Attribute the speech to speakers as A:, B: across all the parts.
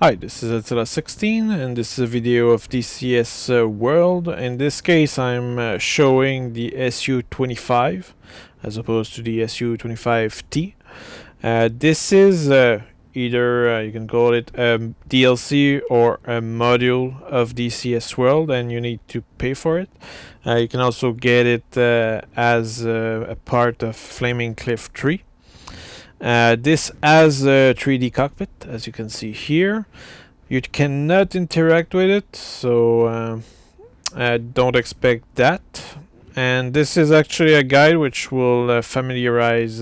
A: Hi, this is Attila16 and this is a video of DCS World. In this case I'm showing the SU-25 as opposed to the SU-25T. This is either you can call it a DLC or a module of DCS World, and you need to pay for it. You can also get it as a part of Flaming Cliff 3. This has a 3D cockpit, as you can see here. You cannot interact with it, so don't expect that. And this is actually a guide which will familiarize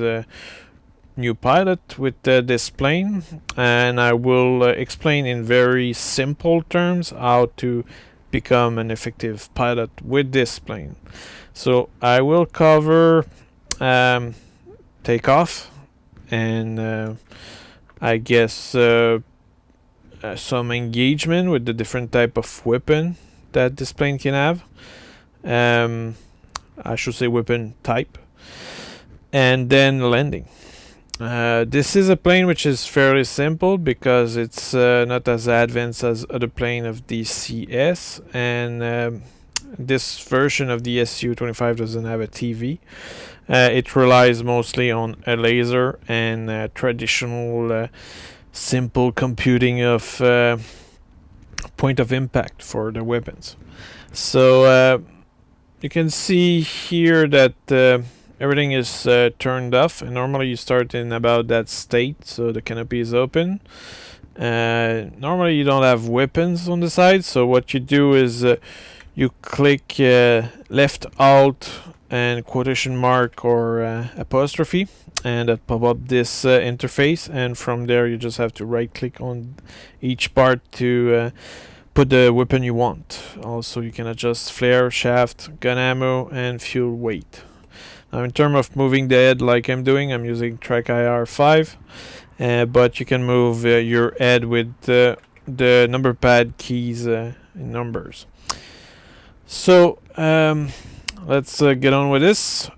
A: new pilot with this plane, and I will explain in very simple terms how to become an effective pilot with this plane. So I will cover takeoff, and I guess some engagement with the different type of weapon that this plane can have. I should say weapon type, and then landing. This is a plane which is fairly simple because it's not as advanced as other plane of DCS, and this version of the SU-25 doesn't have a TV. It relies mostly on a laser and traditional simple computing of point of impact for the weapons. So you can see here that everything is turned off, and normally you start in about that state, so the canopy is open. Normally you don't have weapons on the side, so what you do is you click left alt and quotation mark or apostrophe, and that pop up this interface, and from there you just have to right click on each part to put the weapon you want. Also you can adjust flare, shaft, gun ammo, and fuel weight. Now in terms of moving the head like I'm doing, I'm using track IR5, but you can move your head with the number pad keys in numbers. So let's get on with this.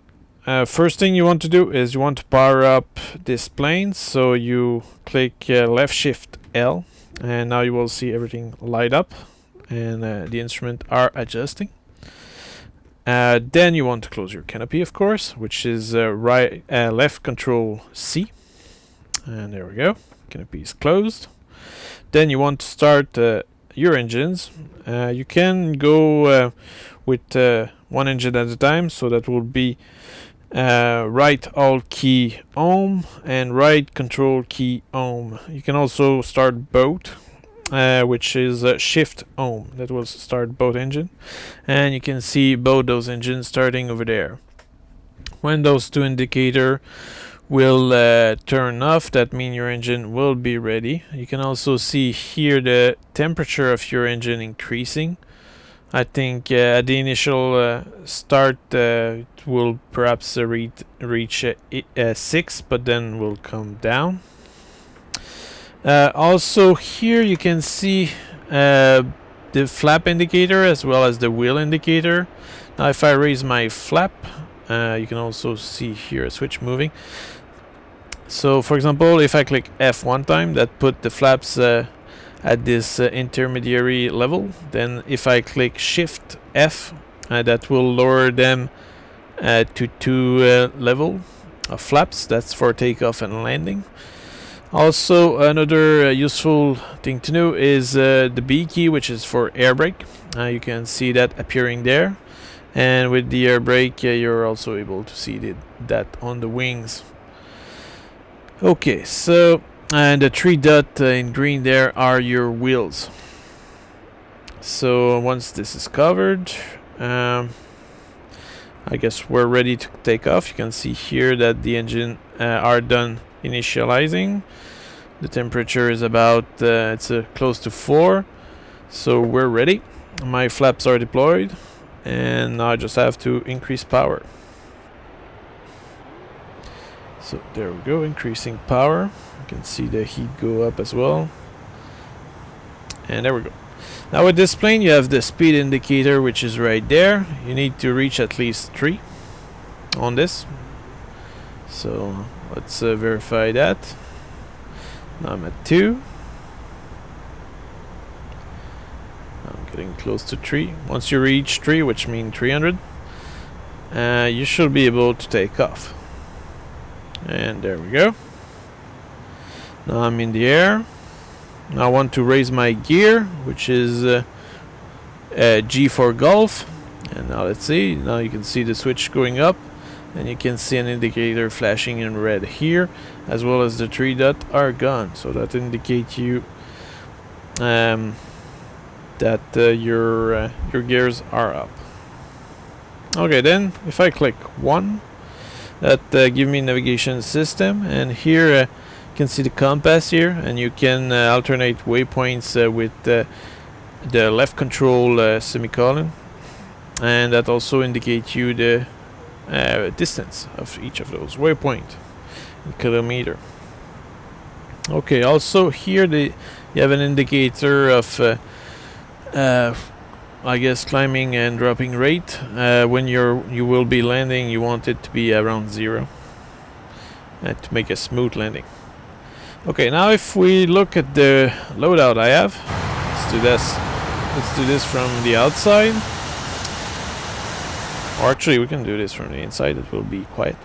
A: First thing you want to do is you want to power up this plane, so you click left shift L, and now you will see everything light up, and the instruments are adjusting. Then you want to close your canopy, of course, which is left control C, and there we go, canopy is closed. Then you want to start your engines. You can go with one engine at a time, so that will be right alt key home and right control key home. You can also start both, which is shift home. That will start both engine, and you can see both those engines starting over there. When those two indicators will turn off, that means your engine will be ready. You can also see here the temperature of your engine increasing. I think at the initial start it will perhaps reach 6, but then will come down. Also here you can see the flap indicator as well as the wheel indicator. Now if I raise my flap, you can also see here a switch moving. So for example, if I click F one time, that put the flaps at this intermediary level. Then if I click shift F, that will lower them to 2 level of flaps. That's for takeoff and landing. Also another useful thing to know is the B key, which is for air brake. You can see that appearing there, and with the air brake you're also able to see that on the wings. Okay, so and the 3 dots in green there are your wheels. So once this is covered, I guess we're ready to take off. You can see here that the engine are done initializing. The temperature is about it's close to 4, so we're ready. My flaps are deployed, and now I just have to increase power. So there we go, increasing power. You can see the heat go up as well, and there we go. Now with this plane you have the speed indicator, which is right there. You need to reach at least 3 on this, so let's verify that. Now I'm at 2, getting close to 3. Once you reach 3, which means 300, you should be able to take off. And there we go. Now I'm in the air. Now I want to raise my gear, which is G for golf. And now let's see. Now you can see the switch going up, and you can see an indicator flashing in red here, as well as the 3 dots are gone. So that indicates you that your gears are up. Okay, then if I click 1, that give me navigation system, and here you can see the compass here, and you can alternate waypoints with the left control semicolon, and that also indicates you the distance of each of those waypoints in kilometer. Okay, also here you have an indicator of I guess climbing and dropping rate. When you will be landing, you want it to be around 0 to make a smooth landing. Okay, now if we look at the loadout I have, let's do this. Let's do this from the outside. Or actually, we can do this from the inside. It will be quiet.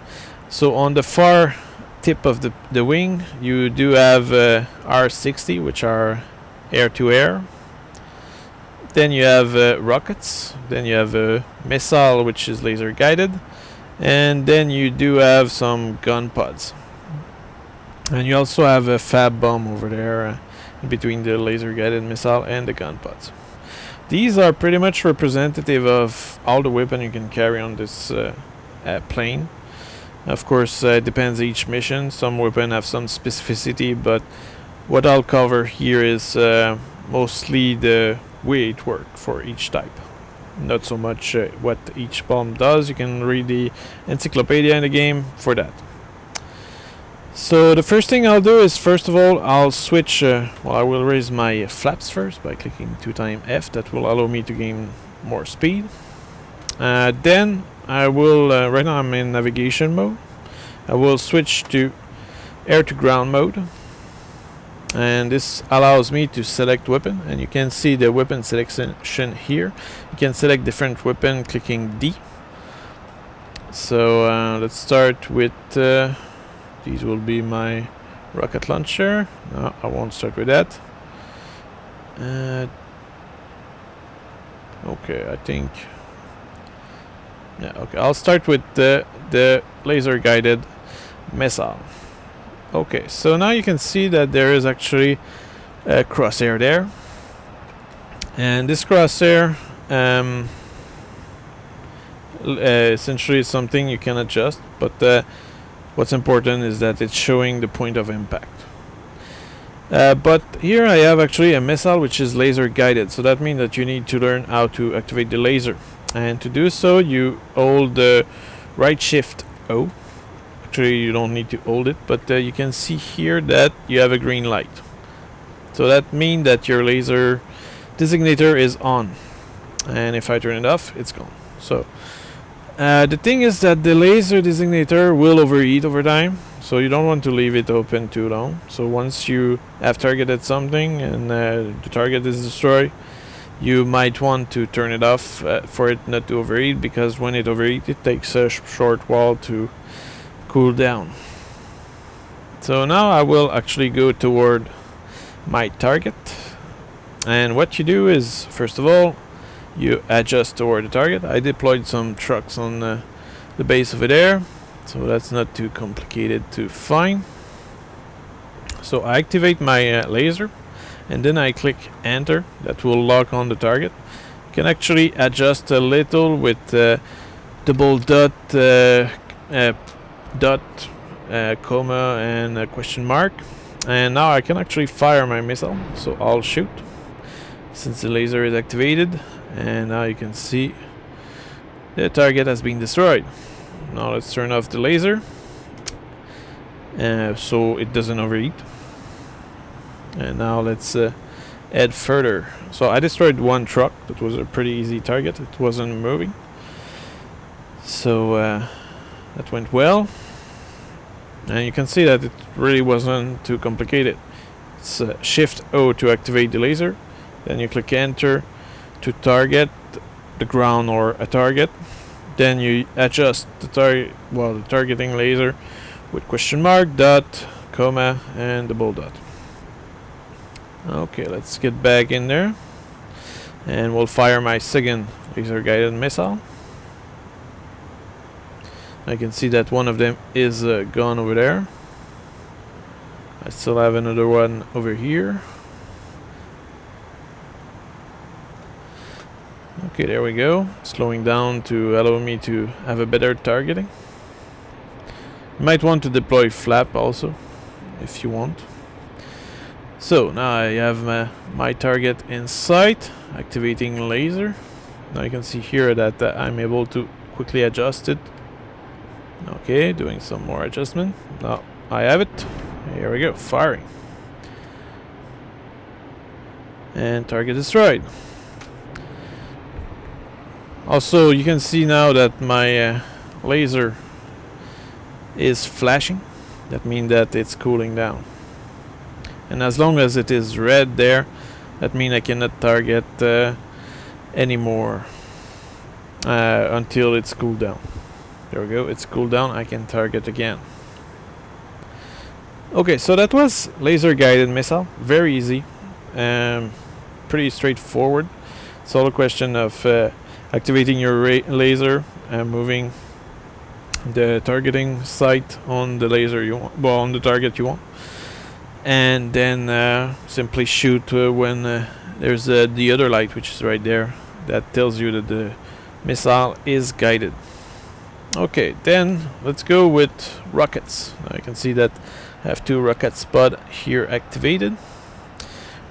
A: So on the far tip of the wing, you do have R60, which are air-to-air. Then you have rockets. Then you have a missile, which is laser guided. And then you do have some gun pods. And you also have a fab bomb over there in between the laser guided missile and the gun pods. These are pretty much representative of all the weapon you can carry on this plane. Of course, it depends each mission. Some weapon have some specificity, but what I'll cover here is mostly the way it works for each type. Not so much what each bomb does. You can read the encyclopedia in the game for that. So the first thing I'll do is, first of all, I'll switch, well, I will raise my flaps first by clicking 2x F. That will allow me to gain more speed. Then I will, right now I'm in navigation mode. I will switch to air to ground mode. And this allows me to select weapon, and you can see the weapon selection here. You can select different weapon clicking D. So let's start with these will be my rocket launcher. No, I won't start with that. Okay, I think. Yeah, okay. I'll start with the laser guided missile. Okay, so now you can see that there is actually a crosshair there, and this crosshair essentially is something you can adjust, but what's important is that it's showing the point of impact. But here I have actually a missile which is laser guided, so that means that you need to learn how to activate the laser, and to do so you hold the right shift O. Actually, you don't need to hold it, but you can see here that you have a green light. So that means that your laser designator is on, and if I turn it off, it's gone. So the thing is that the laser designator will overheat over time, so you don't want to leave it open too long. So once you have targeted something and the target is destroyed, you might want to turn it off for it not to overheat, because when it overheats, it takes a short while to cool down. So now I will actually go toward my target, and what you do is, first of all, you adjust toward the target. I deployed some trucks on the base over there, so that's not too complicated to find. So I activate my laser, and then I click enter. That will lock on the target. You can actually adjust a little with double dot, comma, and a question mark. And now I can actually fire my missile, so I'll shoot since the laser is activated. And now you can see the target has been destroyed. Now let's turn off the laser so it doesn't overheat. And now let's head further. So I destroyed one truck. That was a pretty easy target. It wasn't moving, so that went well. And you can see that it really wasn't too complicated. It's Shift O to activate the laser. Then you click enter to target the ground or a target. Then you adjust the target, well, the targeting laser with question mark, dot, comma, and double dot. Okay, let's get back in there, and we'll fire my second laser guided missile. I can see that one of them is gone over there. I still have another one over here. Okay, there we go. Slowing down to allow me to have a better targeting. You might want to deploy flap also, if you want. So now I have my target in sight, activating laser. Now you can see here that I'm able to quickly adjust it. Okay, doing some more adjustment. Now I have it. Here we go, firing. And target destroyed. Also, you can see now that my laser is flashing. That means that it's cooling down. And as long as it is red there, that means I cannot target anymore until it's cooled down. There we go, it's cooled down, I can target again. Okay, so that was laser guided missile. Very easy, pretty straightforward. It's all a question of activating your laser and moving the targeting sight on the laser you want, well, on the target you want, and then simply shoot when there's the other light, which is right there, that tells you that the missile is guided. Okay, then let's go with rockets. Now you can see that I have 2 rocket spots here activated.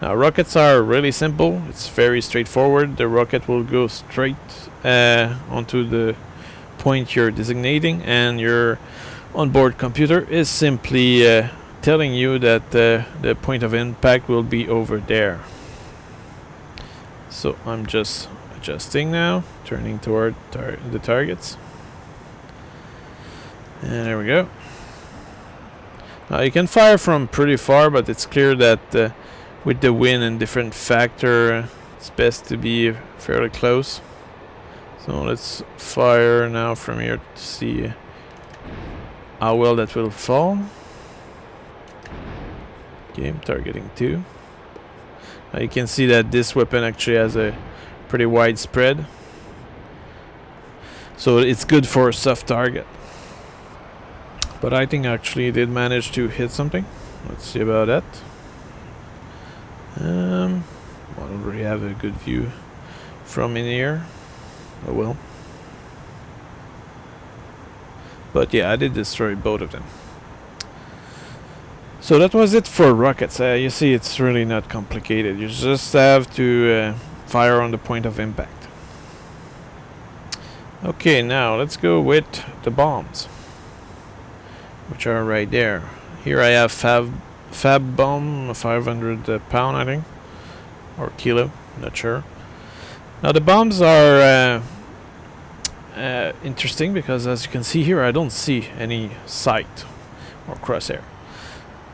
A: Now rockets are really simple, it's very straightforward. The rocket will go straight onto the point you're designating, and your onboard computer is simply telling you that the point of impact will be over there. So I'm just adjusting now, turning toward the targets. And there we go. Now you can fire from pretty far, but it's clear that with the wind and different factor, it's best to be fairly close. So let's fire now from here to see how well that will fall. Okay, I'm targeting 2. Now you can see that this weapon actually has a pretty wide spread, so it's good for a soft target. But I think actually it did manage to hit something. Let's see about that. I don't really have a good view from in here. Oh well. But yeah, I did destroy both of them. So that was it for rockets. You see, it's really not complicated. You just have to fire on the point of impact. Okay, now let's go with the bombs, which are right there. Here I have fab bomb, 500 pound, I think, or kilo, not sure. Now the bombs are interesting because, as you can see here, I don't see any sight or crosshair.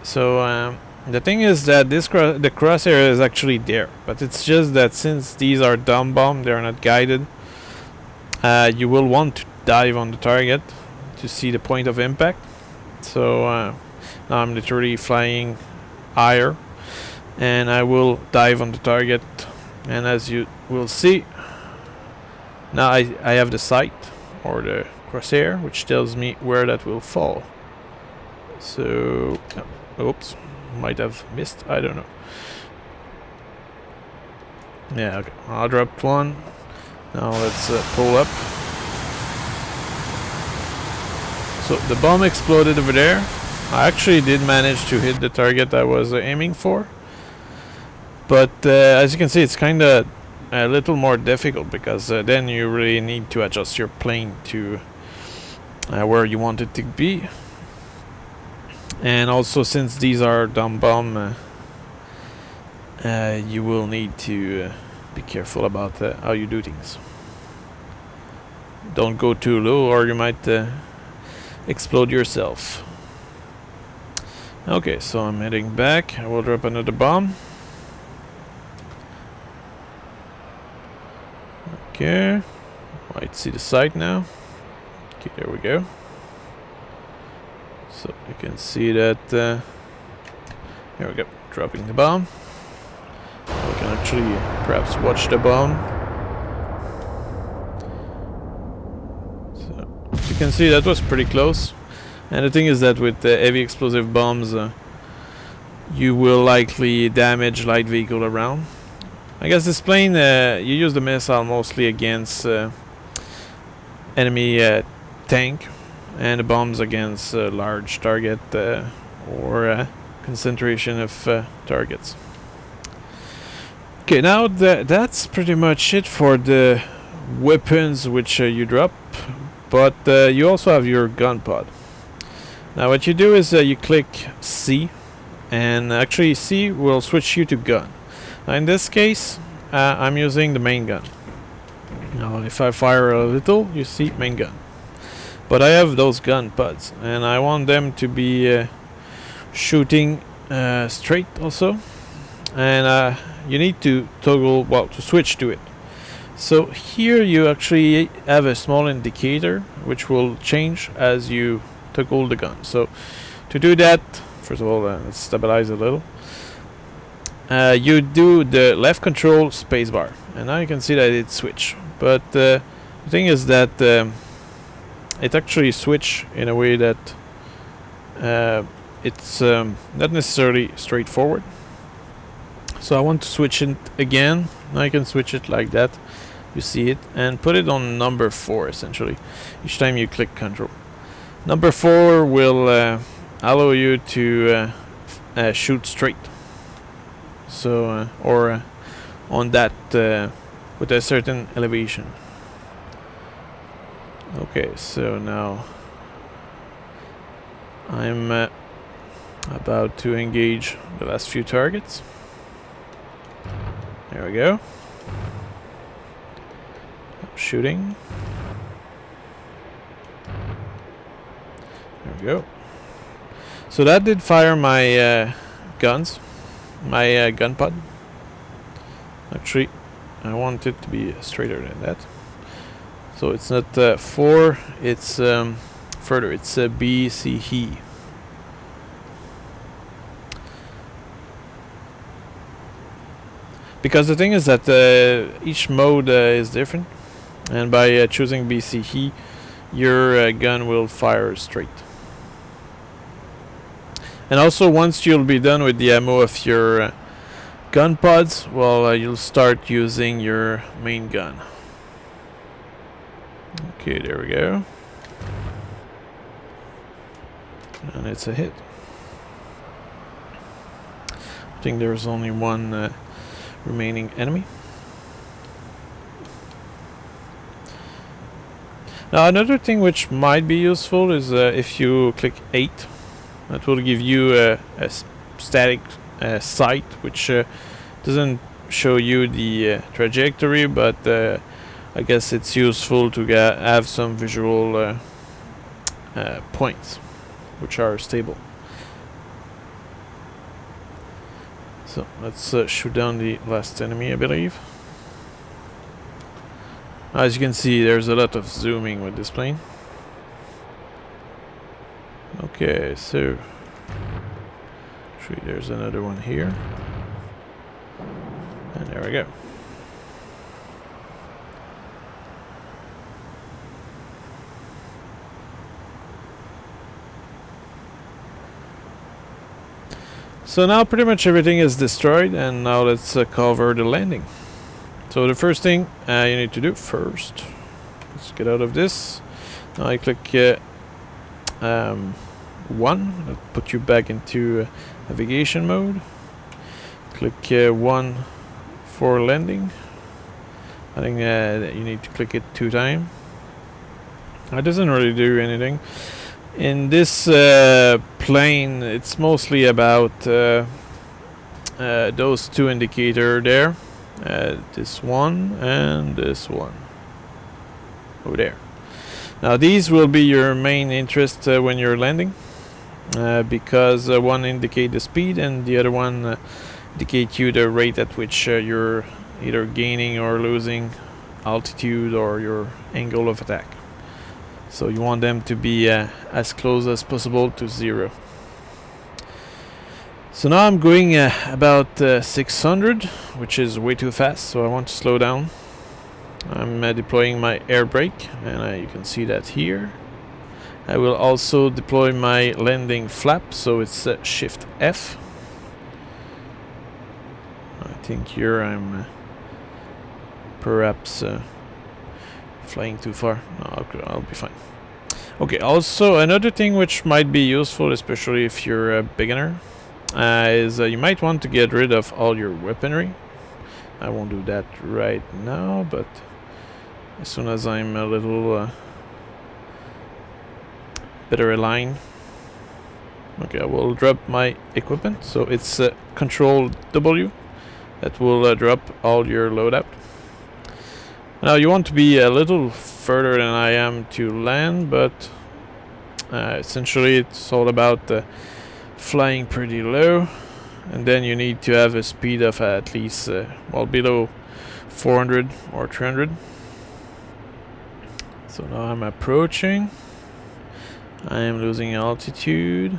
A: So the thing is that the crosshair is actually there, but it's just that since these are dumb bomb, they're not guided. You will want to dive on the target to see the point of impact. So now I'm literally flying higher, and I will dive on the target, and as you will see, now I have the sight or the crosshair, which tells me where that will fall. So oops, might have missed, I don't know. Yeah, okay, I dropped one. Now let's pull up. So the bomb exploded over there. I actually did manage to hit the target I was aiming for, but as you can see, it's kind of a little more difficult because then you really need to adjust your plane to where you want it to be. And also, since these are dumb bomb, you will need to be careful about how you do things. Don't go too low or you might explode yourself. Okay, so I'm heading back. I will drop another bomb. Okay, might see the sight now. Okay, there we go. So you can see that. Here we go, dropping the bomb. We can actually perhaps watch the bomb. So you can see that was pretty close. And the thing is that with heavy explosive bombs, you will likely damage light vehicle around. I guess this plane, you use the missile mostly against enemy tank, and the bombs against large target or concentration of targets. Okay, now that's pretty much it for the weapons which you drop, but you also have your gun pod. Now what you do is you click C, and actually C will switch you to gun. Now in this case I'm using the main gun. Now if I fire a little, you see main gun, but I have those gun pods and I want them to be shooting straight also, and you need to toggle, well, to switch to it. So here you actually have a small indicator which will change as you toggle the gun. So to do that, first of all, let's stabilize a little. You do the left control spacebar, and now you can see that it switch. But the thing is that it actually switch in a way that it's not necessarily straightforward. So I want to switch it again. Now I can switch it like that. You see it, and put it on number 4 essentially each time you click control. Number 4 will allow you to shoot straight. So or on that with a certain elevation. Okay, so now I'm about to engage the last few targets. There we go. Shooting. There we go. So that did fire my guns, my gun pod. Actually, I want it to be straighter than that. So it's not 4, it's further, it's B, C, E. Because the thing is that each mode is different, and by choosing BCE, your gun will fire straight. And also, once you'll be done with the ammo of your gun pods, well, you'll start using your main gun. Okay, there we go. And it's a hit. I think there's only one remaining enemy. Now another thing which might be useful is if you click 8, that will give you a static sight which doesn't show you the trajectory, but I guess it's useful to have some visual points which are stable. So let's shoot down the last enemy, I believe. As you can see, there's a lot of zooming with this plane. Okay, so actually there's another one here. And there we go. So now pretty much everything is destroyed, and now let's cover the landing. So the first thing you need to do first, let's get out of this. Now I click 1, that'll put you back into navigation mode. Click 1 for landing. I think you need to click it 2 times. It doesn't really do anything. In this plane, it's mostly about those 2 indicators there. This one and this one over there. Now these will be your main interest when you're landing, because one indicate the speed and the other one indicate you the rate at which you're either gaining or losing altitude or your angle of attack. So you want them to be as close as possible to 0. So now I'm going about 600, which is way too fast, so I want to slow down. I'm deploying my air brake, and you can see that here. I will also deploy my landing flap, so it's Shift F. I think here I'm perhaps flying too far. No, I'll be fine. Okay, also another thing which might be useful, especially if you're a beginner, is you might want to get rid of all your weaponry. I won't do that right now, but as soon as I'm a little better aligned. Okay, I will drop my equipment, so it's Control W that will drop all your loadout. Now you want to be a little further than I am to land, but essentially it's all about flying pretty low, and then you need to have a speed of at least well below 400 or 300. So now I'm approaching. I am losing altitude.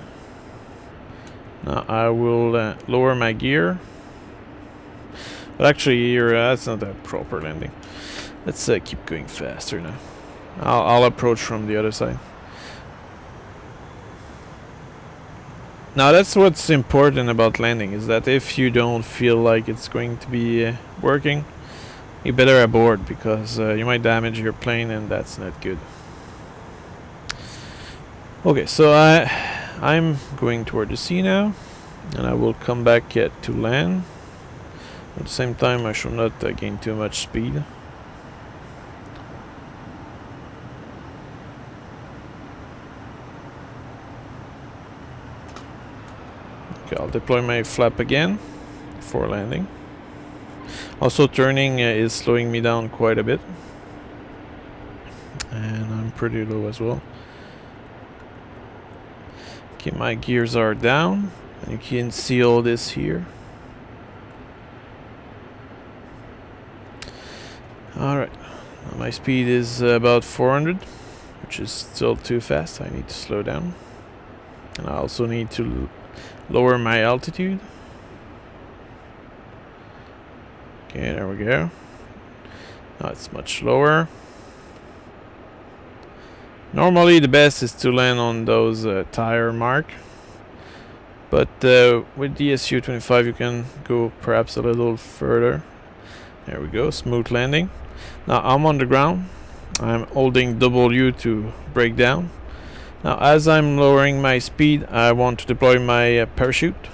A: Now I will lower my gear. But actually here that's not a proper landing. Let's keep going faster now. I'll approach from the other side. Now that's what's important about landing, is that if you don't feel like it's going to be working, you better abort, because you might damage your plane, and that's not good. Okay, so I'm going toward the sea now, and I will come back to land. At the same time, I should not gain too much speed. Okay, I'll deploy my flap again for landing. Also, turning is slowing me down quite a bit, and I'm pretty low as well. Okay, my gears are down, and you can see all this here. Alright, my speed is about 400, which is still too fast. I need to slow down, and I also need to lower my altitude. Okay, there we go. Now it's much lower. Normally the best is to land on those tire mark, but with the SU-25 you can go perhaps a little further. There we go, smooth landing. Now I'm on the ground. I'm holding W to brake down. Now as I'm lowering my speed, I want to deploy my parachute,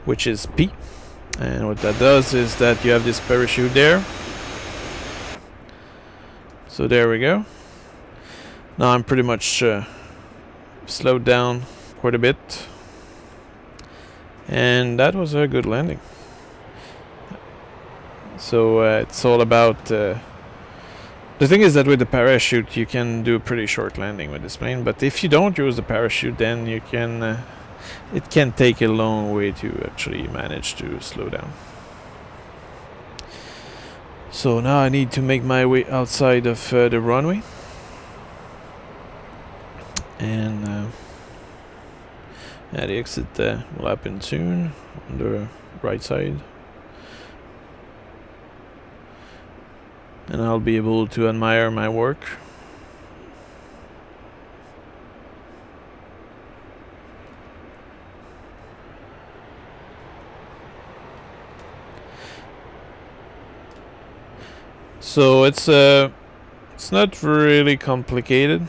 A: which is P. And what that does is that you have this parachute there. So there we go. Now I'm pretty much slowed down quite a bit. And that was a good landing. So it's all about... the thing is that with the parachute you can do a pretty short landing with this plane, but if you don't use the parachute, then you can... it can take a long way to actually manage to slow down. So now I need to make my way outside of the runway. And yeah, the exit will happen soon on the right side. And I'll be able to admire my work. So it's not really complicated.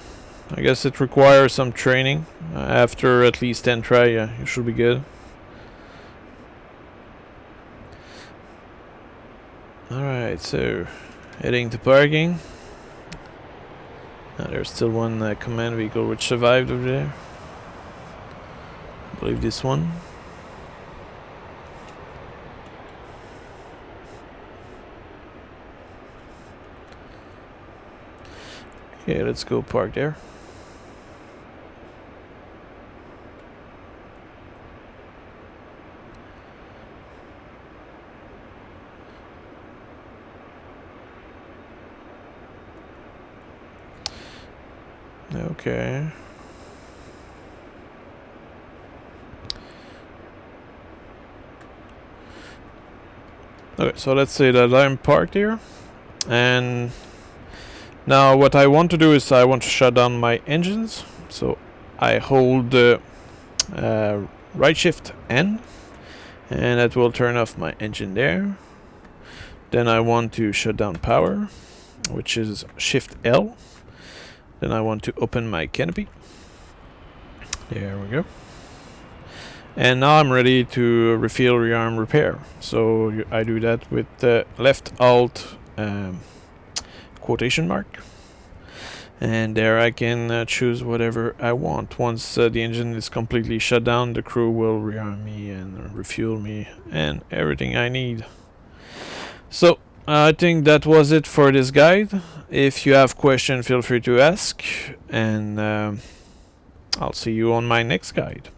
A: I guess it requires some training. After at least 10 try, you should be good. Alright, so heading to parking. There's still one command vehicle which survived over there. I believe this one. Okay, let's go park there. Okay. Okay, so let's say that I'm parked here, and now what I want to do is I want to shut down my engines. So I hold the right shift N, and that will turn off my engine there. Then I want to shut down power, which is shift L. Then I want to open my canopy. There we go. And now I'm ready to refill rearm repair. So I do that with the left alt quotation mark. And there I can choose whatever I want. Once the engine is completely shut down, the crew will rearm me and refuel me and everything I need. So I think that was it for this guide. If you have questions, feel free to ask, and I'll see you on my next guide.